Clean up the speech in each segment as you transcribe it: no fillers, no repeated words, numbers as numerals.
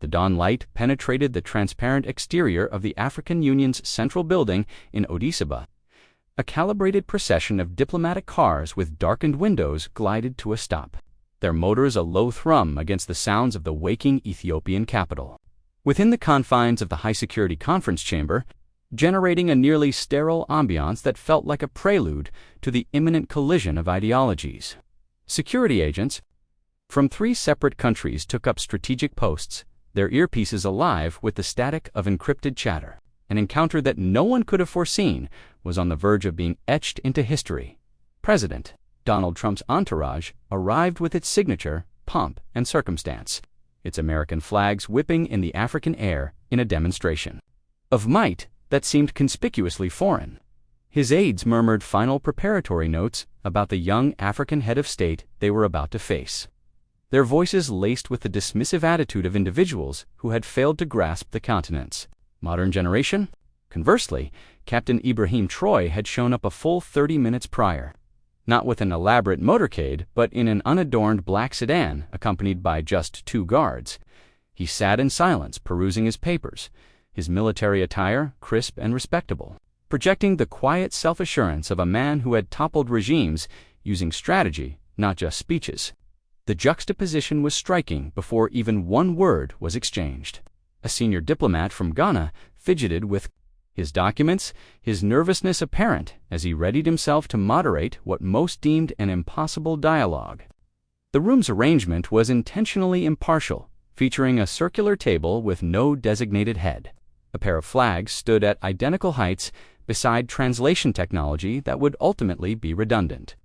The dawn light penetrated the transparent exterior of the African Union's central building in Addis Ababa. A calibrated procession of diplomatic cars with darkened windows glided to a stop, their motors a low thrum against the sounds of the waking Ethiopian capital. Within the confines of the high-security conference chamber, generating a nearly sterile ambiance that felt like a prelude to the imminent collision of ideologies. Security agents from 3 separate countries took up strategic posts, their earpieces alive with the static of encrypted chatter. An encounter that no one could have foreseen was on the verge of being etched into history. President Donald Trump's entourage arrived with its signature, pomp, and circumstance, its American flags whipping in the African air in a demonstration of might that seemed conspicuously foreign. His aides murmured final preparatory notes about the young African head of state they were about to face, their voices laced with the dismissive attitude of individuals who had failed to grasp the continent's modern generation. Conversely, Captain Ibrahim Traoré had shown up a full 30 minutes prior, not with an elaborate motorcade, but in an unadorned black sedan accompanied by just 2 guards. He sat in silence, perusing his papers, his military attire crisp and respectable, projecting the quiet self-assurance of a man who had toppled regimes using strategy, not just speeches. The juxtaposition was striking before even one word was exchanged. A senior diplomat from Ghana fidgeted with his documents, his nervousness apparent as he readied himself to moderate what most deemed an impossible dialogue. The room's arrangement was intentionally impartial, featuring a circular table with no designated head. A pair of flags stood at identical heights beside translation technology that would ultimately be redundant.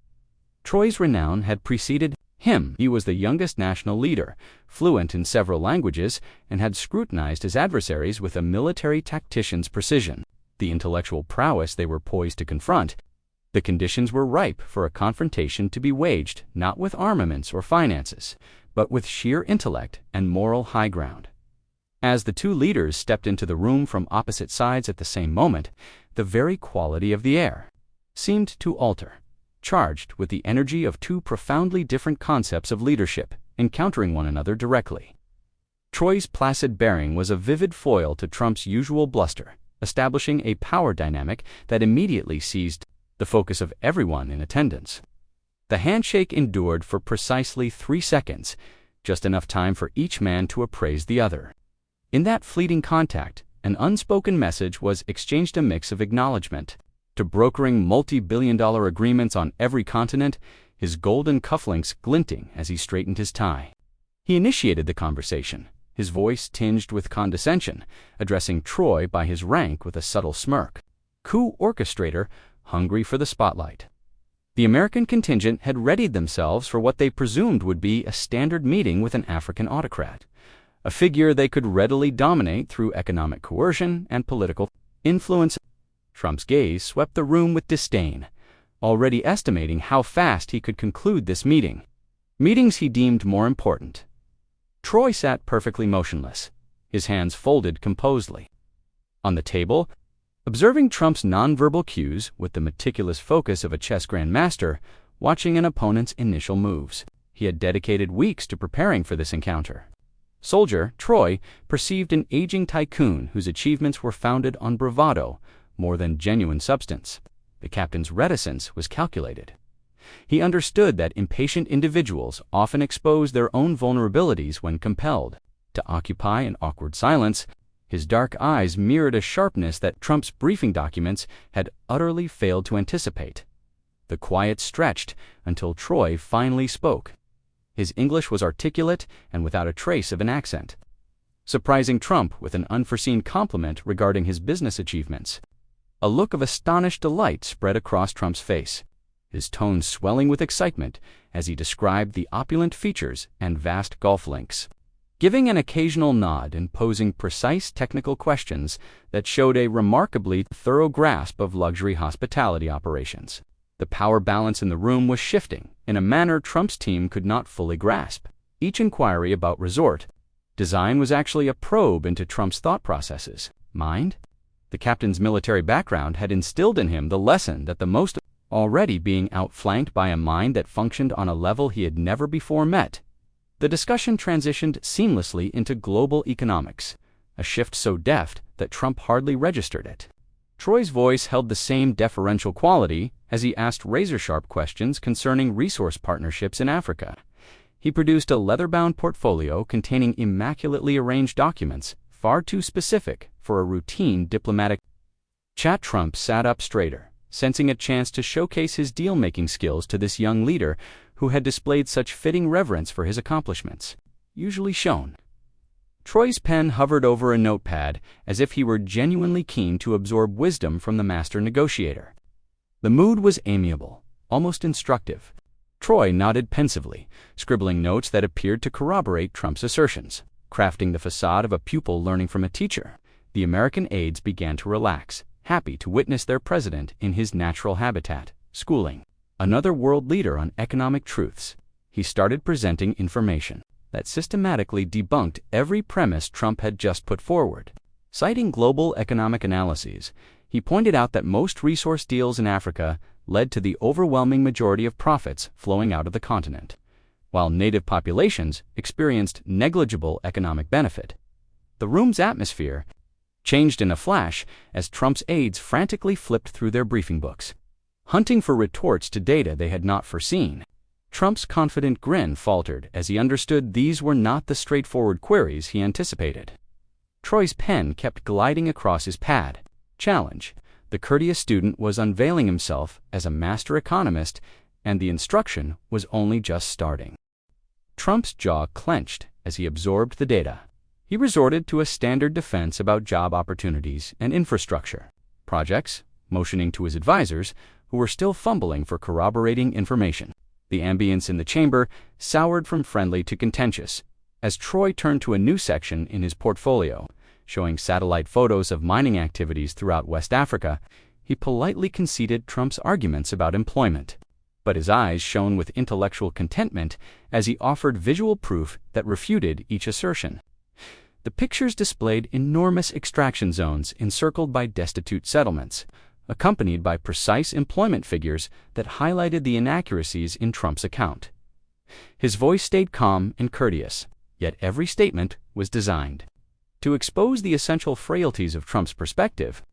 Troy's renown had preceded him. He was the youngest national leader, fluent in several languages, and had scrutinized his adversaries with a military tactician's precision. The intellectual prowess they were poised to confront, the conditions were ripe for a confrontation to be waged not with armaments or finances, but with sheer intellect and moral high ground. As the 2 leaders stepped into the room from opposite sides at the same moment, the very quality of the air seemed to alter, charged with the energy of 2 profoundly different concepts of leadership, encountering one another directly. Troy's placid bearing was a vivid foil to Trump's usual bluster, establishing a power dynamic that immediately seized the focus of everyone in attendance. The handshake endured for precisely 3 seconds, just enough time for each man to appraise the other. In that fleeting contact, an unspoken message was exchanged, a mix of acknowledgement to brokering multi-billion-dollar agreements on every continent, his golden cufflinks glinting as he straightened his tie. He initiated the conversation, his voice tinged with condescension, addressing Troy by his rank with a subtle smirk. Coup orchestrator, hungry for the spotlight. The American contingent had readied themselves for what they presumed would be a standard meeting with an African autocrat, a figure they could readily dominate through economic coercion and political influence. Trump's gaze swept the room with disdain, already estimating how fast he could conclude this meeting. Meetings he deemed more important. Troy sat perfectly motionless, his hands folded composedly on the table, observing Trump's nonverbal cues with the meticulous focus of a chess grandmaster watching an opponent's initial moves. He had dedicated weeks to preparing for this encounter. Soldier Troy perceived an aging tycoon whose achievements were founded on bravado more than genuine substance. The captain's reticence was calculated. He understood that impatient individuals often expose their own vulnerabilities when compelled to occupy an awkward silence. His dark eyes mirrored a sharpness that Trump's briefing documents had utterly failed to anticipate. The quiet stretched until Troy finally spoke. His English was articulate and without a trace of an accent, surprising Trump with an unforeseen compliment regarding his business achievements. A look of astonished delight spread across Trump's face, his tone swelling with excitement as he described the opulent features and vast golf links, giving an occasional nod and posing precise technical questions that showed a remarkably thorough grasp of luxury hospitality operations. The power balance in the room was shifting in a manner Trump's team could not fully grasp. Each inquiry about resort design was actually a probe into Trump's thought processes. Mind? The captain's military background had instilled in him the lesson that the most already being outflanked by a mind that functioned on a level he had never before met. The discussion transitioned seamlessly into global economics, a shift so deft that Trump hardly registered it. Traoré's voice held the same deferential quality as he asked razor-sharp questions concerning resource partnerships in Africa. He produced a leather-bound portfolio containing immaculately arranged documents, far too specific for a routine diplomatic chat. Trump sat up straighter, sensing a chance to showcase his deal-making skills to this young leader who had displayed such fitting reverence for his accomplishments, usually shown. Traoré's pen hovered over a notepad as if he were genuinely keen to absorb wisdom from the master negotiator. The mood was amiable, almost instructive. Traoré nodded pensively, scribbling notes that appeared to corroborate Trump's assertions. Crafting the facade of a pupil learning from a teacher, the American aides began to relax, happy to witness their president in his natural habitat, schooling. Another world leader on economic truths, he started presenting information that systematically debunked every premise Trump had just put forward. Citing global economic analyses, he pointed out that most resource deals in Africa led to the overwhelming majority of profits flowing out of the continent, while native populations experienced negligible economic benefit. The room's atmosphere changed in a flash as Trump's aides frantically flipped through their briefing books, hunting for retorts to data they had not foreseen. Trump's confident grin faltered as he understood these were not the straightforward queries he anticipated. Traoré's pen kept gliding across his pad. Challenge. The courteous student was unveiling himself as a master economist, and the instruction was only just starting. Trump's jaw clenched as he absorbed the data. He resorted to a standard defense about job opportunities and infrastructure projects, motioning to his advisors, who were still fumbling for corroborating information. The ambience in the chamber soured from friendly to contentious, as Traoré turned to a new section in his portfolio, showing satellite photos of mining activities throughout West Africa. He politely conceded Trump's arguments about employment, but his eyes shone with intellectual contentment as he offered visual proof that refuted each assertion. The pictures displayed enormous extraction zones encircled by destitute settlements, accompanied by precise employment figures that highlighted the inaccuracies in Trump's account. His voice stayed calm and courteous, yet every statement was designed to expose the essential frailties of Trump's perspective.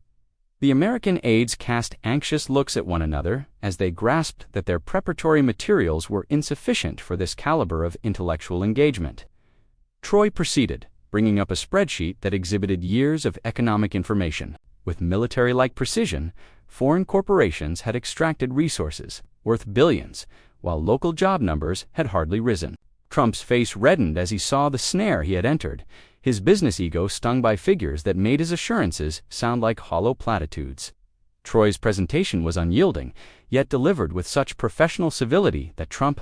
The American aides cast anxious looks at one another as they grasped that their preparatory materials were insufficient for this caliber of intellectual engagement. Traoré proceeded, bringing up a spreadsheet that exhibited years of economic information. With military-like precision, foreign corporations had extracted resources worth billions, while local job numbers had hardly risen. Trump's face reddened as he saw the snare he had entered, his business ego stung by figures that made his assurances sound like hollow platitudes. Traoré's presentation was unyielding, yet delivered with such professional civility that Trump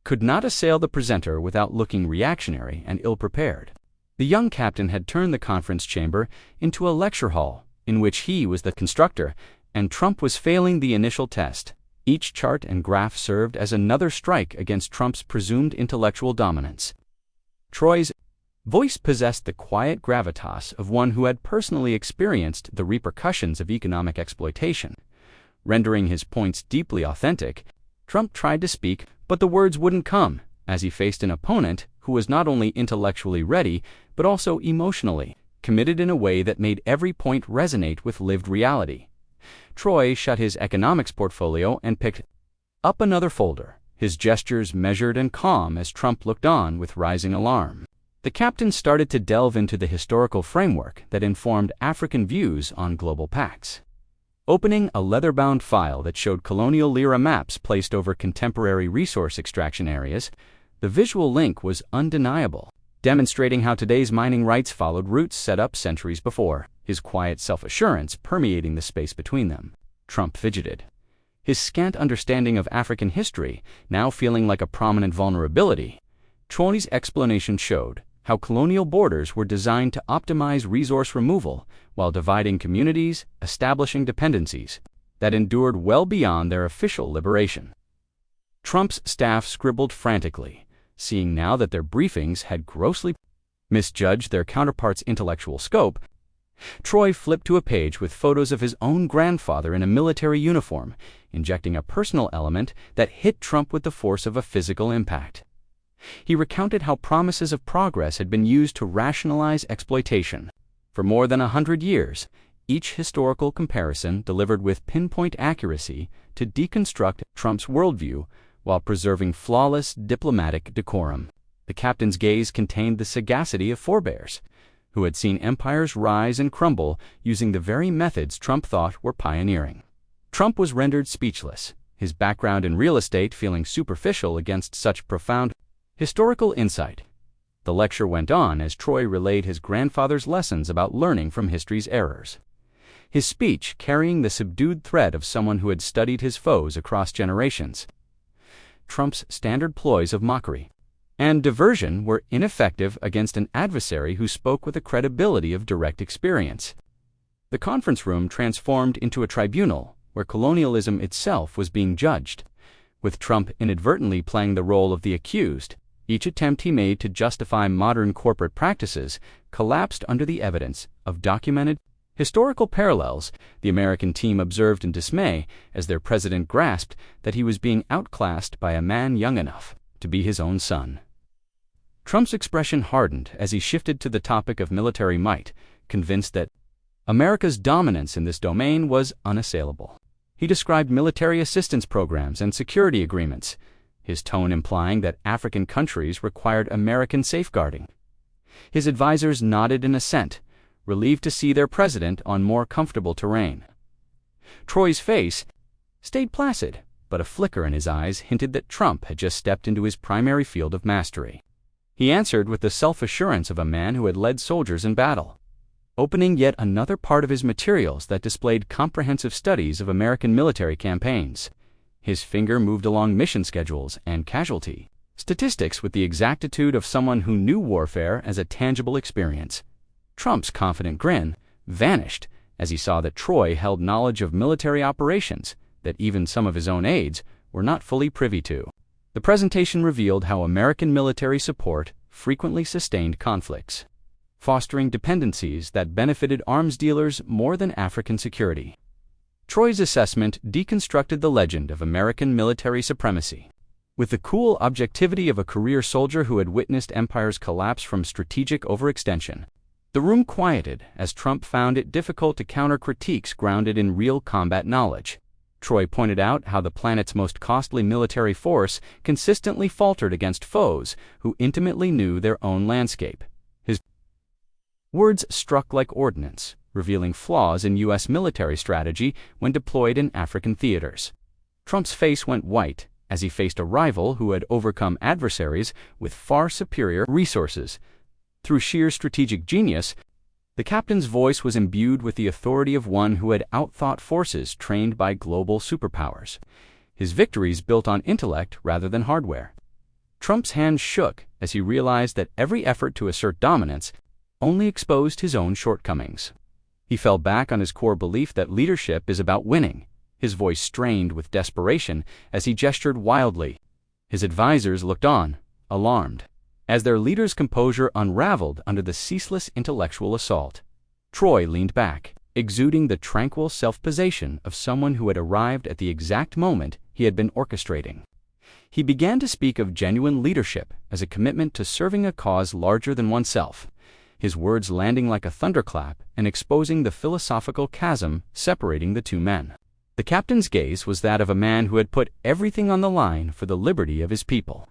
could not assail the presenter without looking reactionary and ill-prepared. The young captain had turned the conference chamber into a lecture hall, in which he was the constructor, and Trump was failing the initial test. Each chart and graph served as another strike against Trump's presumed intellectual dominance. Traoré's voice possessed the quiet gravitas of one who had personally experienced the repercussions of economic exploitation. Rendering his points deeply authentic, Trump tried to speak, but the words wouldn't come, as he faced an opponent who was not only intellectually ready, but also emotionally committed in a way that made every point resonate with lived reality. Traoré shut his economics portfolio and picked up another folder, his gestures measured and calm as Trump looked on with rising alarm. The captain started to delve into the historical framework that informed African views on global pacts. Opening a leather-bound file that showed colonial lira maps placed over contemporary resource extraction areas, the visual link was undeniable, demonstrating how today's mining rights followed routes set up centuries before, his quiet self-assurance permeating the space between them. Trump fidgeted, his scant understanding of African history now feeling like a prominent vulnerability. Traoré's explanation showed how colonial borders were designed to optimize resource removal while dividing communities, establishing dependencies that endured well beyond their official liberation. Trump's staff scribbled frantically, seeing now that their briefings had grossly misjudged their counterparts' intellectual scope. Traoré flipped to a page with photos of his own grandfather in a military uniform, injecting a personal element that hit Trump with the force of a physical impact. He recounted how promises of progress had been used to rationalize exploitation. For more than 100 years, each historical comparison delivered with pinpoint accuracy to deconstruct Trump's worldview while preserving flawless diplomatic decorum. The captain's gaze contained the sagacity of forebears, who had seen empires rise and crumble using the very methods Trump thought were pioneering. Trump was rendered speechless, his background in real estate feeling superficial against such profound historical insight. The lecture went on as Traoré relayed his grandfather's lessons about learning from history's errors, his speech carrying the subdued thread of someone who had studied his foes across generations. Trump's standard ploys of mockery and diversion were ineffective against an adversary who spoke with the credibility of direct experience. The conference room transformed into a tribunal where colonialism itself was being judged, with Trump inadvertently playing the role of the accused. Each attempt he made to justify modern corporate practices collapsed under the evidence of documented historical parallels. The American team observed in dismay as their president grasped that he was being outclassed by a man young enough to be his own son. Trump's expression hardened as he shifted to the topic of military might, convinced that America's dominance in this domain was unassailable. He described military assistance programs and security agreements, his tone implying that African countries required American safeguarding. His advisers nodded in assent, relieved to see their president on more comfortable terrain. Traoré's face stayed placid, but a flicker in his eyes hinted that Trump had just stepped into his primary field of mastery. He answered with the self-assurance of a man who had led soldiers in battle, opening yet another part of his materials that displayed comprehensive studies of American military campaigns. His finger moved along mission schedules and casualty statistics with the exactitude of someone who knew warfare as a tangible experience. Trump's confident grin vanished as he saw that Traoré held knowledge of military operations that even some of his own aides were not fully privy to. The presentation revealed how American military support frequently sustained conflicts, fostering dependencies that benefited arms dealers more than African security. Traoré's assessment deconstructed the legend of American military supremacy. With the cool objectivity of a career soldier who had witnessed empires collapse from strategic overextension, the room quieted as Trump found it difficult to counter critiques grounded in real combat knowledge. Traoré pointed out how the planet's most costly military force consistently faltered against foes who intimately knew their own landscape. His words struck like ordnance, revealing flaws in U.S. military strategy when deployed in African theaters. Trump's face went white as he faced a rival who had overcome adversaries with far superior resources. Through sheer strategic genius, the captain's voice was imbued with the authority of one who had outthought forces trained by global superpowers. His victories built on intellect rather than hardware. Trump's hands shook as he realized that every effort to assert dominance only exposed his own shortcomings. He fell back on his core belief that leadership is about winning, his voice strained with desperation as he gestured wildly. His advisers looked on, alarmed, as their leader's composure unraveled under the ceaseless intellectual assault. Traoré leaned back, exuding the tranquil self-possession of someone who had arrived at the exact moment he had been orchestrating. He began to speak of genuine leadership as a commitment to serving a cause larger than oneself, his words landing like a thunderclap and exposing the philosophical chasm separating the two men. The captain's gaze was that of a man who had put everything on the line for the liberty of his people.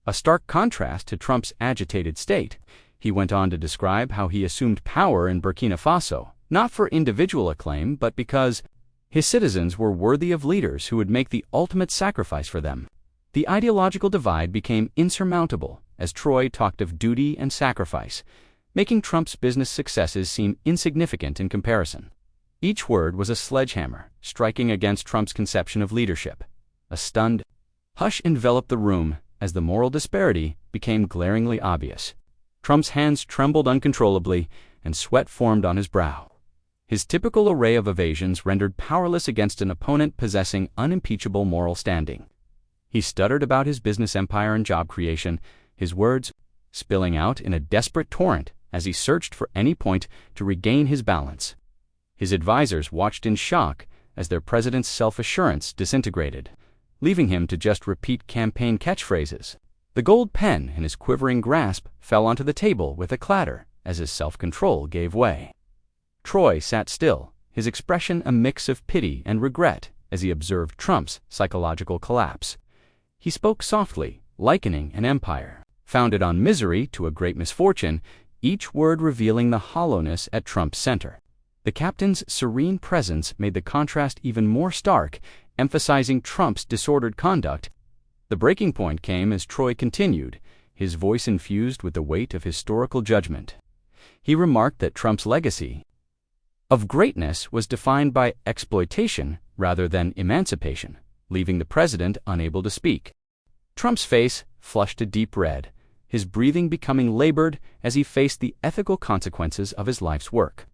A stark contrast to Trump's agitated state. He went on to describe how he assumed power in Burkina Faso, not for individual acclaim, but because his citizens were worthy of leaders who would make the ultimate sacrifice for them. The ideological divide became insurmountable as Traoré talked of duty and sacrifice, making Trump's business successes seem insignificant in comparison. Each word was a sledgehammer, striking against Trump's conception of leadership. A stunned hush enveloped the room as the moral disparity became glaringly obvious. Trump's hands trembled uncontrollably, and sweat formed on his brow. His typical array of evasions rendered powerless against an opponent possessing unimpeachable moral standing. He stuttered about his business empire and job creation, his words spilling out in a desperate torrent as he searched for any point to regain his balance. His advisers watched in shock as their president's self-assurance disintegrated, leaving him to just repeat campaign catchphrases. The gold pen in his quivering grasp fell onto the table with a clatter as his self-control gave way. Traoré sat still, his expression a mix of pity and regret as he observed Trump's psychological collapse. He spoke softly, likening an empire founded on misery to a great misfortune, each word revealing the hollowness at Trump's center. The captain's serene presence made the contrast even more stark, emphasizing Trump's disordered conduct. The breaking point came as Traoré continued, his voice infused with the weight of historical judgment. He remarked that Trump's legacy of greatness was defined by exploitation rather than emancipation, leaving the president unable to speak. Trump's face flushed a deep red, his breathing becoming labored as he faced the ethical consequences of his life's work.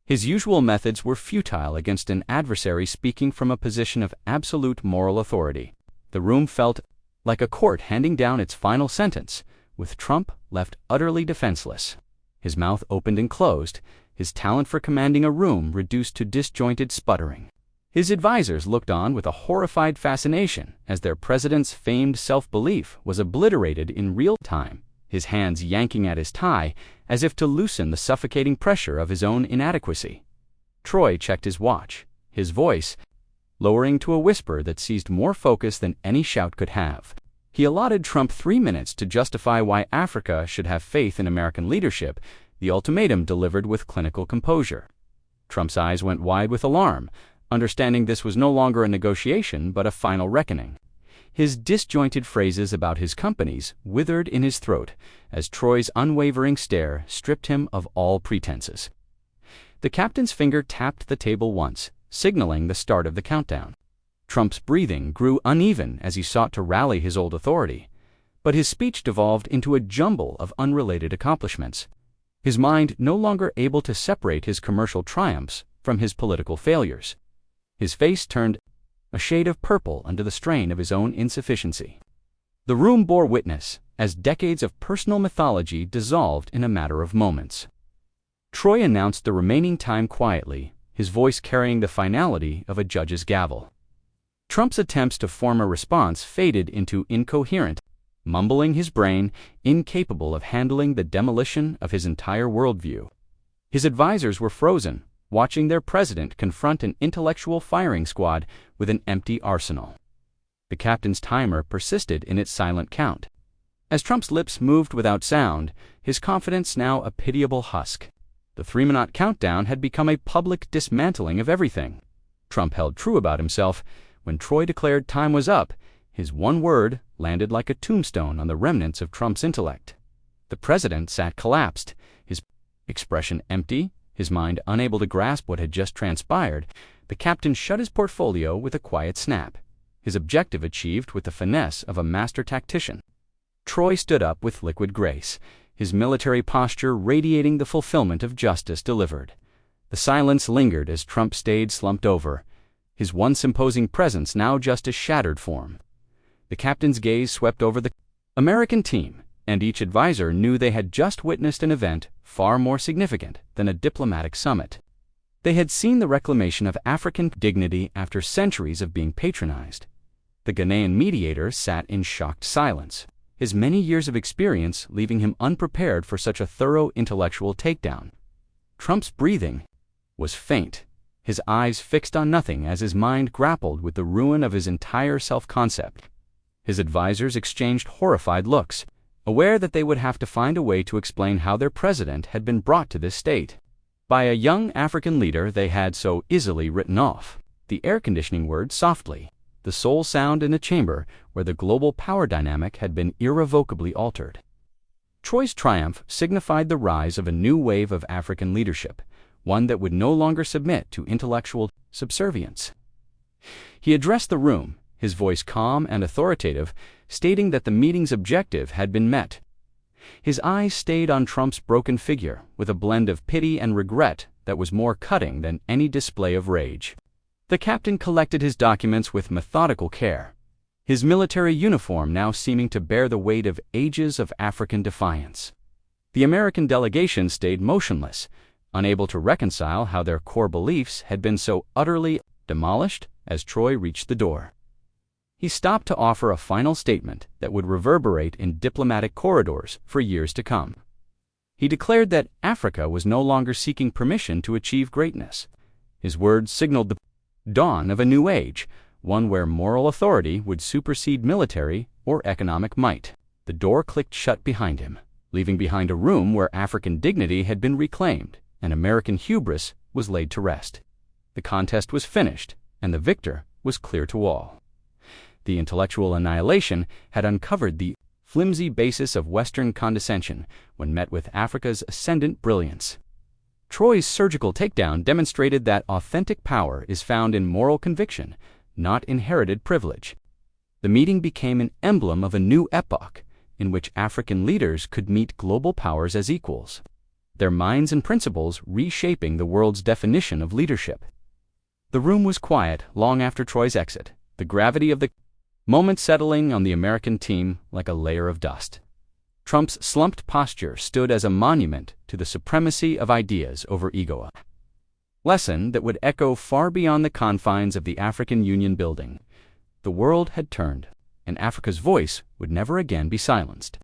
His usual methods were futile against an adversary speaking from a position of absolute moral authority. The room felt like a court handing down its final sentence, with Trump left utterly defenseless. His mouth opened and closed, his talent for commanding a room reduced to disjointed sputtering. His advisers looked on with a horrified fascination as their president's famed self-belief was obliterated in real time, his hands yanking at his tie as if to loosen the suffocating pressure of his own inadequacy. Traoré checked his watch, his voice lowering to a whisper that seized more focus than any shout could have. He allotted Trump 3 minutes to justify why Africa should have faith in American leadership, the ultimatum delivered with clinical composure. Trump's eyes went wide with alarm, understanding this was no longer a negotiation but a final reckoning. His disjointed phrases about his companies withered in his throat as Traoré's unwavering stare stripped him of all pretenses. The captain's finger tapped the table once, signaling the start of the countdown. Trump's breathing grew uneven as he sought to rally his old authority, but his speech devolved into a jumble of unrelated accomplishments, his mind no longer able to separate his commercial triumphs from his political failures. His face turned a shade of purple under the strain of his own insufficiency. The room bore witness as decades of personal mythology dissolved in a matter of moments. Traoré announced the remaining time quietly, his voice carrying the finality of a judge's gavel. Trump's attempts to form a response faded into incoherent, mumbling his brain, incapable of handling the demolition of his entire worldview. His advisers were frozen, watching their president confront an intellectual firing squad with an empty arsenal. The captain's timer persisted in its silent count. As Trump's lips moved without sound, his confidence now a pitiable husk. The 3-minute countdown had become a public dismantling of everything. Trump held true about himself. When Traoré declared time was up, his one word landed like a tombstone on the remnants of Trump's intellect. The president sat collapsed, his expression empty, his mind unable to grasp what had just transpired. The captain shut his portfolio with a quiet snap, his objective achieved with the finesse of a master tactician. Traoré stood up with liquid grace, his military posture radiating the fulfillment of justice delivered. The silence lingered as Trump stayed slumped over, his once imposing presence now just a shattered form. The captain's gaze swept over the American team, and each advisor knew they had just witnessed an event far more significant than a diplomatic summit. They had seen the reclamation of African dignity after centuries of being patronized. The Ghanaian mediator sat in shocked silence, his many years of experience leaving him unprepared for such a thorough intellectual takedown. Trump's breathing was faint, his eyes fixed on nothing as his mind grappled with the ruin of his entire self-concept. His advisors exchanged horrified looks, aware that they would have to find a way to explain how their president had been brought to this state by a young African leader they had so easily written off. The air conditioning whirred softly, the sole sound in a chamber where the global power dynamic had been irrevocably altered. Traoré's triumph signified the rise of a new wave of African leadership, one that would no longer submit to intellectual subservience. He addressed the room, his voice calm and authoritative, stating that the meeting's objective had been met. His eyes stayed on Trump's broken figure with a blend of pity and regret that was more cutting than any display of rage. The captain collected his documents with methodical care, his military uniform now seeming to bear the weight of ages of African defiance. The American delegation stayed motionless, unable to reconcile how their core beliefs had been so utterly demolished as Traoré reached the door. He stopped to offer a final statement that would reverberate in diplomatic corridors for years to come. He declared that Africa was no longer seeking permission to achieve greatness. His words signaled the dawn of a new age, one where moral authority would supersede military or economic might. The door clicked shut behind him, leaving behind a room where African dignity had been reclaimed and American hubris was laid to rest. The contest was finished, and the victor was clear to all. The intellectual annihilation had uncovered the flimsy basis of Western condescension when met with Africa's ascendant brilliance. Traoré's surgical takedown demonstrated that authentic power is found in moral conviction, not inherited privilege. The meeting became an emblem of a new epoch in which African leaders could meet global powers as equals, their minds and principles reshaping the world's definition of leadership. The room was quiet long after Traoré's exit, the gravity of the moment settling on the American team like a layer of dust. Trump's slumped posture stood as a monument to the supremacy of ideas over ego, a lesson that would echo far beyond the confines of the African Union building. The world had turned, and Africa's voice would never again be silenced.